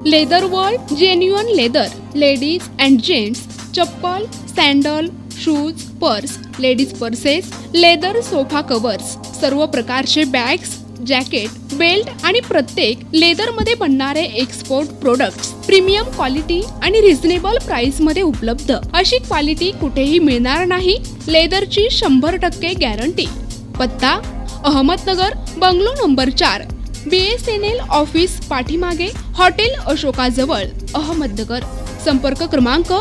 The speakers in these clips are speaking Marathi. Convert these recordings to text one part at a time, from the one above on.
Leather world genuine leather, ladies and gents chappal, sandal, shoes, purse, ladies purses, leather sofa covers, सर्व प्रकारचे बॅग्स, जॅकेट, बेल्ट आणि प्रत्येक लेदरमध्ये बनणारे एक्सपोर्ट प्रोडक्ट्स प्रीमियम क्वालिटी आणि रिझनेबल प्राइस मध्ये उपलब्ध. अशी क्वालिटी कुठेही मिळणार नाही. लेदरची 100% गॅरंटी. पत्ता Ahmednagar, bungalow number 4, BSNL office पाठीमागे, हॉटेल अशोकाजवळ, अहमदनगर. संपर्क क्रमांक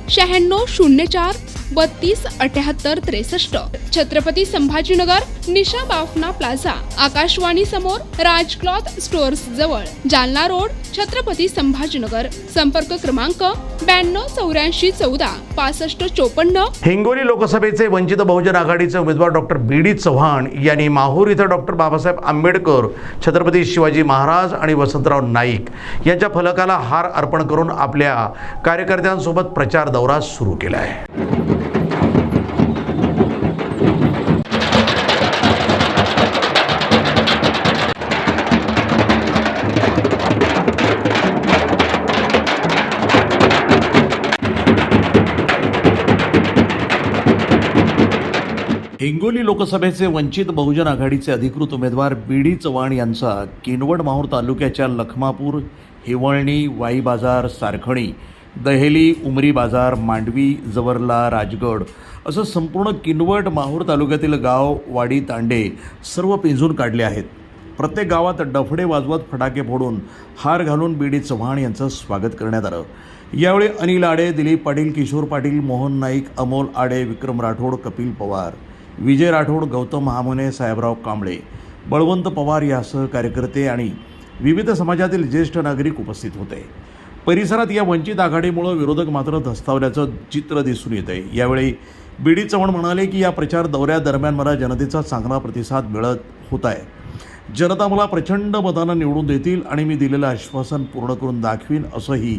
9604 32 78 63. छत्रपती संभाजीनगर, निशा बाफना प्लाझा, आकाशवाणी समोर, राज क्लॉथ स्टोअर्स जवळ, जालना रोड, छत्रपती संभाजीनगर. संपर्क क्रमांक 92 84 14 65 54. हिंगोली लोकसभेचे वंचित बहुजन आघाडीचे उमेदवार डॉक्टर BD चव्हाण यांनी माहूर इथं डॉक्टर बाबासाहेब आंबेडकर, छत्रपती शिवाजी महाराज आणि वसंतराव नाईक यांच्या फलकाला हार अर्पण करून आपल्या कार्यकर्त्यांसोबत प्रचार दौरा सुरू केला आहे. हिंगोली लोकसभेचे वंचित बहुजन आघाडीचे अधिकृत उमेदवार BD चव्हाण यांचा किनवट माहूर तालुक्याच्या लखमापूर, हिवळणी, वाई बाजार, सारखणी, दहेली, उमरी बाजार, मांडवी, जवरला, राजगड असं संपूर्ण किनवट माहूर तालुक्यातील गाव, वाडी, तांडे सर्व पिंजून काढले आहेत. प्रत्येक गावात डफडे वाजवत, फटाके फोडून, हार घालून BD चव्हाण यांचं स्वागत करण्यात आलं. यावेळी अनिल आडे, दिलीप पाटील, किशोर पाटील, मोहन नाईक, अमोल आडे, विक्रम राठोड, कपिल पवार, विजय राठोड, गौतम महामुने, साहेबराव कांबळे, बळवंत पवार यासह कार्यकर्ते आणि विविध समाजातील ज्येष्ठ नागरिक उपस्थित होते. परिसरात या वंचित आघाडीमुळे विरोधक मात्र धस्तावल्याचं चित्र दिसून येते. यावेळी BD चव्हाण म्हणाले की या प्रचार दौऱ्यादरम्यान मला जनतेचा चांगला प्रतिसाद मिळत होत आहे. जनता मला प्रचंड मतानं निवडून देतील आणि मी दिलेलं आश्वासन पूर्ण करून दाखवीन असंही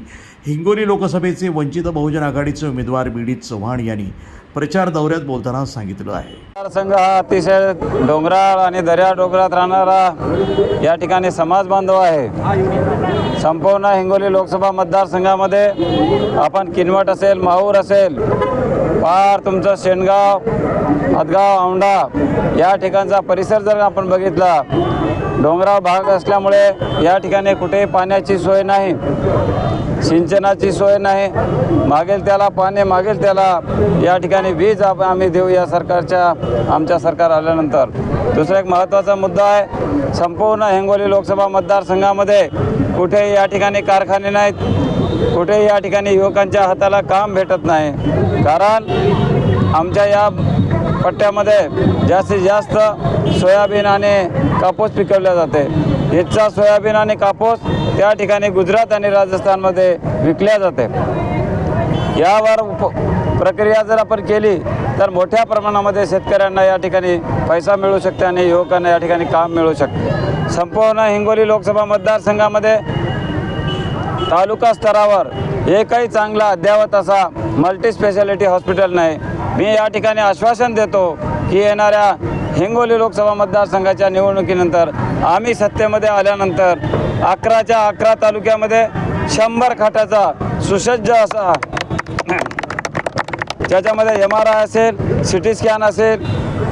हिंगोली लोकसभेचे वंचित बहुजन आघाडीचे उमेदवार BD चव्हाण यांनी प्रचार दौऱ्यात बोलताना सांगितलं आहे. मतदारसंघ हा अतिशय डोंगराळ आणि दर्या डोंगरात राहणारा या ठिकाणी समाज बांधव आहे. संपूर्ण हिंगोली लोकसभा मतदारसंघामध्ये आपण किनवट असेल, माहूर असेल, पार तुमचं शेणगाव, हदगाव, औंढा या ठिकाणचा परिसर जर आपण बघितला, डोंगराळ भाग असल्यामुळे या ठिकाणी कुठेही पाण्याची सोय नाही, सिंचनाची सोय नाही. मागेल त्याला पाणी, मागेल त्याला या ठिकाणी वीज आम्ही देऊ या आमच्या सरकार आल्यानंतर. दुसरा एक महत्त्वाचा मुद्दा आहे, संपूर्ण हिंगोली लोकसभा मतदारसंघामध्ये कुठेही या ठिकाणी कारखाने नाहीत, कुठेही या ठिकाणी युवकांच्या हाताला काम भेटत नाही. कारण आमच्या या पट्ट्यामध्ये जास्तीत जास्त सोयाबीन आणि कापूस पिकवला जाते. इथचा सोयाबीन आणि कापूस त्या ठिकाणी गुजरात आणि राजस्थानमध्ये विकल्या जाते. यावर प्रक्रिया जर आपण केली तर मोठ्या प्रमाणामध्ये शेतकऱ्यांना या ठिकाणी पैसा मिळू शकते आणि युवकांना या ठिकाणी काम मिळू शकते. संपूर्ण हिंगोली लोकसभा मतदारसंघामध्ये तालुका स्तरावर एकही चांगला अद्यावत असा मल्टी स्पेशालिटी हॉस्पिटल नाही. मी या ठिकाणी आश्वासन देतो की येणाऱ्या हिंगोली लोकसभा मतदारसंघाच्या निवडणुकीनंतर आम्ही सत्तेमध्ये आल्यानंतर 11च्या 11 तालुक्यामध्ये 100 खाटाचा सुसज्ज असा, ज्याच्यामध्ये MRI असेल, CT स्कॅन असेल,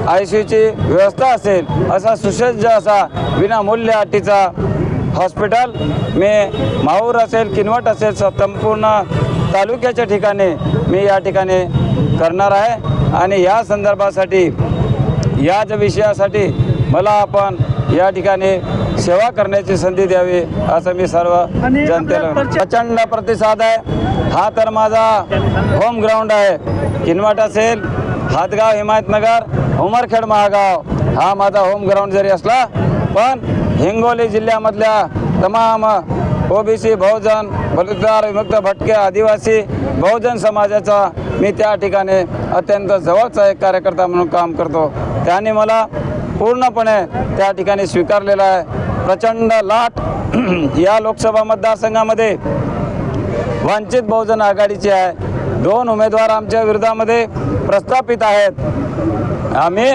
ICUची व्यवस्था असेल, असा सुसज्ज असा विनामूल्य अटीचा हॉस्पिटल मी माहूर असेल, किनवट असेल, संपूर्ण तालुक्याच्या ठिकाणी मी या ठिकाणी करणार आहे. आणि या संदर्भासाठी, याच विषयासाठी मला आपण या ठिकाणी सेवा करण्याची संधी द्यावी असं मी सर्व जनतेला. प्रचंड प्रतिसाद आहे. हा तर माझा होम ग्राउंड आहे. किनवट असेल, हातगाव, हिमायतनगर, उमरखेड, महागाव हा माझा होम ग्राउंड जरी असला, पण हिंगोली जिल्ह्यामधल्या तमाम OBC, बहुजन, बलुतेदार, विमुक्त, भटके, आदिवासी, बहुजन समाजाचा मी त्या ठिकाणी अत्यंत जवळचा एक कार्यकर्ता म्हणून काम करतो. त्यांनी मला पूर्णपणे त्या ठिकाणी स्वीकारलेला आहे. प्रचंड लाट या लोकसभा मतदारसंघामध्ये वंचित बहुजन आघाडीची आहे. 2 उमेदवार आमच्या विरोधामध्ये प्रस्थापित आहेत. आम्ही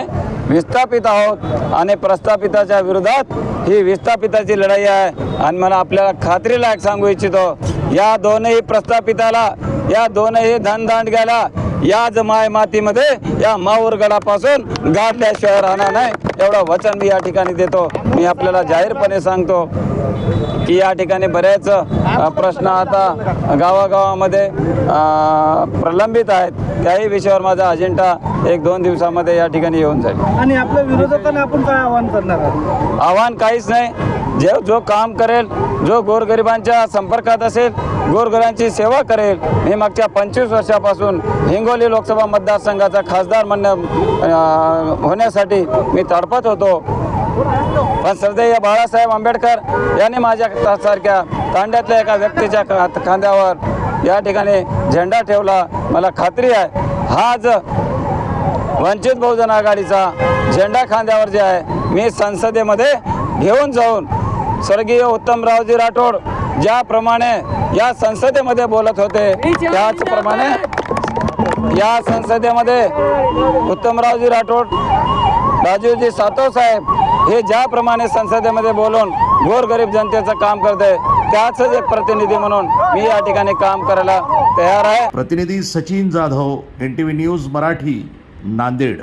विस्थापित आहोत आणि प्रस्थापिताच्या विरोधात ही विस्थापिताची लढाई आहे. आणि मला आपल्याला खात्रीलायक सांगू इच्छितो, या दोनही प्रस्थापिताला, या दोनही धनदांडग्याला याच माय मातीमध्ये या माऊर गडापासून गाडल्याशिवाय राहणार नाही, एवढं वचन मी या ठिकाणी देतो. मी आपल्याला जाहीरपणे सांगतो की या ठिकाणी बरेच प्रश्न आता गावागावामध्ये प्रलंबित आहेत. त्याही विषयावर माझा अजेंडा 1-2 दिवसामध्ये या ठिकाणी येऊन जाईल. आणि आपल्या विरोधकांना आपण काय आव्हान करणार आहात? आव्हान काहीच नाही. जो काम करेल, जो गोरगरिबांच्या संपर्कात असेल, गोरगरिबांची सेवा करेल. मी मागच्या 25 वर्षापासून हिंगोली लोकसभा मतदारसंघाचा खासदार होण्यासाठी मी तडपत होतो. पण श्रद्धेय बाळासाहेब आंबेडकर यांनी माझ्या सारख्या तांड्यातल्या एका व्यक्तीच्या खांद्यावर या ठिकाणी झेंडा ठेवला. मला खात्री आहे हाच वंचित बहुजन आघाडीचा झेंडा खांद्यावर जे आहे मी संसदेमध्ये घेऊन जाऊन स्वर्गीय उत्तमरावजी राठोड ज्याप्रमाणे या संसदेमध्ये बोलत होते, त्याचप्रमाणे या संसदेमध्ये उत्तमरावजी राठोड, राजीवजी सातव-साहेब हे ज्याप्रमाणे संसदेमध्ये बोलून गोरगरीब जनतेचं काम करते, त्याच एक प्रतिनिधी म्हणून मी या ठिकाणी काम करायला तयार आहे. प्रतिनिधी सचिन जाधव, NTV न्यूज मराठी, नांदेड.